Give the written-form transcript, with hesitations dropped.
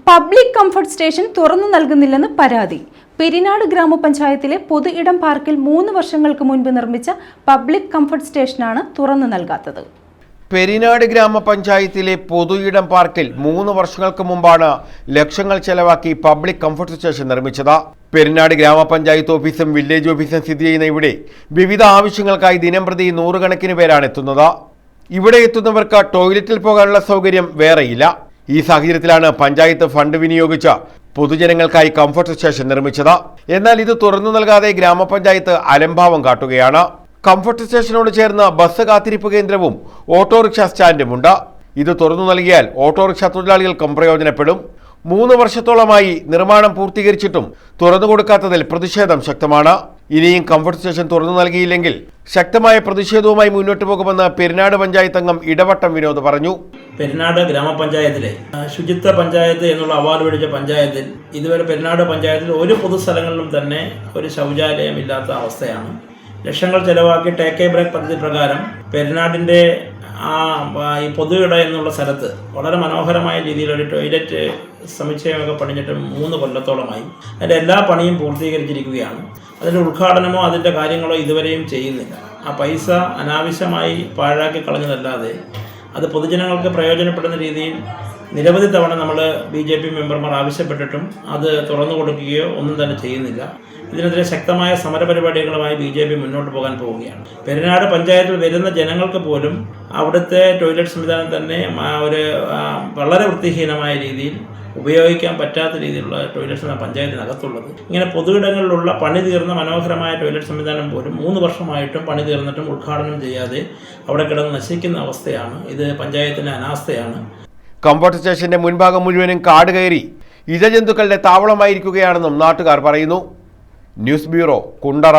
Public comfort station തുറന്നു നൽകുന്നില്ലെന്ന് പരാതി. പെരിനാട് ഗ്രാമപഞ്ചായത്തിലെ പൊതു ഇടം പാർക്കിൽ 3 വർഷങ്ങൾക്ക് മുൻപ് നിർമ്മിച്ച പബ്ലിക് കംഫർട്ട് സ്റ്റേഷനാണ് തുറന്നു നൽകാത്തത്. പെരിനാട് ഗ്രാമപഞ്ചായത്തിലെ പൊതു ഇടം പാർക്കിൽ 3 വർഷങ്ങൾക്ക് മുമ്പാണ് ലക്ഷങ്ങൾ ചെലവാക്കി പബ്ലിക് കംഫർട്ട് സ്റ്റേഷൻ നിർമ്മിച്ചത്. പെരിനാട് ഗ്രാമപഞ്ചായത്ത് ഓഫീസും വില്ലേജ് ഓഫീസും സ്ഥിതി ചെയ്യുന്ന ഇവിടെ വിവിധ ആവശ്യങ്ങൾക്കായി ദിനംപ്രതി 100 കണക്കിന് പേരാണ് എത്തുന്നത്. ഇവിടെ എത്തുന്നവർക്ക് ടോയ്ലറ്റിൽ പോകാനുള്ള സൗകര്യം വേറെയില്ല. ഈ സാഹചര്യത്തിലാണ് പഞ്ചായത്ത് ഫണ്ട് വിനിയോഗിച്ച പൊതുജനങ്ങൾക്കായി കംഫർട്ട് സ്റ്റേഷൻ നിർമ്മിച്ചത്. എന്നാൽ ഇത് തുറന്നു നൽകാതെ ഗ്രാമപഞ്ചായത്ത് അലംഭാവം കാട്ടുകയാണ്. കംഫർട്ട് സ്റ്റേഷനോട് ചേർന്ന് ബസ് കാത്തിരിപ്പ് കേന്ദ്രവും ഓട്ടോറിക്ഷ സ്റ്റാൻഡുമുണ്ട്. ഇത് തുറന്നു നൽകിയാൽ ഓട്ടോറിക്ഷ തൊഴിലാളികൾക്കും പ്രയോജനപ്പെടും. 3 വർഷത്തോളമായി നിർമ്മാണം പൂർത്തീകരിച്ചിട്ടും തുറന്നു കൊടുക്കാത്തതിൽ പ്രതിഷേധം ശക്തമാണ്. ഇനിയും കംഫർട്ട് സ്റ്റേഷൻ തുറന്നു നൽകിയില്ലെങ്കിൽ ശക്തമായ പ്രതിഷേധവുമായി മുന്നോട്ട് പോകുമെന്ന് പെരിനാട് പഞ്ചായത്ത് അംഗം ഇടവട്ടം വിനോദ് പറഞ്ഞു. പെരിനാട് ഗ്രാമപഞ്ചായത്തിലെ ശുചിത്വ പഞ്ചായത്ത് എന്നുള്ള അവാർഡ് മേടിച്ച പഞ്ചായത്തിൽ ഇതുവരെ പെരിനാട് പഞ്ചായത്തിൽ ഒരു പൊതുസ്ഥലങ്ങളിലും തന്നെ ഒരു ശൗചാലയം ഇല്ലാത്ത അവസ്ഥയാണ്. ലക്ഷങ്ങൾ ചെലവാക്കി ടേക്ക് എ ബ്രേക്ക് പദ്ധതി പ്രകാരം പെരിനാടിൻ്റെ ഈ പൊതു ഇട എന്നുള്ള സ്ഥലത്ത് വളരെ മനോഹരമായ രീതിയിലൊരു ടോയ്ലറ്റ് സമുച്ചയമൊക്കെ പണിഞ്ഞിട്ട് 3 കൊല്ലത്തോളമായി. അതിൻ്റെ എല്ലാ പണിയും പൂർത്തീകരിച്ചിരിക്കുകയാണ്. അതിൻ്റെ ഉദ്ഘാടനമോ അതിൻ്റെ കാര്യങ്ങളോ ഇതുവരെയും ചെയ്യുന്നില്ല. ആ പൈസ അനാവശ്യമായി പാഴാക്കി കളഞ്ഞതല്ലാതെ അത് പൊതുജനങ്ങൾക്ക് പ്രയോജനപ്പെടുന്ന രീതിയിൽ നിരവധി തവണ നമ്മൾ BJP മെമ്പർമാർ ആവശ്യപ്പെട്ടിട്ടും അത് തുറന്നു കൊടുക്കുകയോ ഒന്നും തന്നെ ചെയ്യുന്നില്ല. ഇതിനെതിരെ ശക്തമായ സമരപരിപാടികളുമായി BJP മുന്നോട്ട് പോകാൻ പോവുകയാണ്. പെരിനാട് പഞ്ചായത്തിൽ വരുന്ന ജനങ്ങൾക്ക് പോലും അവിടുത്തെ ടോയ്ലറ്റ് സംവിധാനം തന്നെ ഒരു വളരെ വൃത്തിഹീനമായ രീതിയിൽ ഉപയോഗിക്കാൻ പറ്റാത്ത രീതിയിലുള്ള ടോയ്ലറ്റ്സ് പഞ്ചായത്തിനകത്തുള്ളത്. ഇങ്ങനെ പൊതുയിടങ്ങളിലുള്ള പണി തീർന്ന മനോഹരമായ ടോയ്ലറ്റ് സംവിധാനം പോലും 3 വർഷമായിട്ടും പണി തീർന്നിട്ടും ഉദ്ഘാടനം ചെയ്യാതെ അവിടെ കിടന്ന് നശിക്കുന്ന അവസ്ഥയാണ്. ഇത് പഞ്ചായത്തിൻ്റെ അനാസ്ഥയാണ്. കംഫർട്ട് സ്റ്റേഷന്റെ മുൻഭാഗം മുഴുവനും കാട് കയറി ഇഴജന്തുക്കളുടെ താവളമായിരിക്കുകയാണെന്നും നാട്ടുകാർ പറയുന്നു. News bureau, Kundara.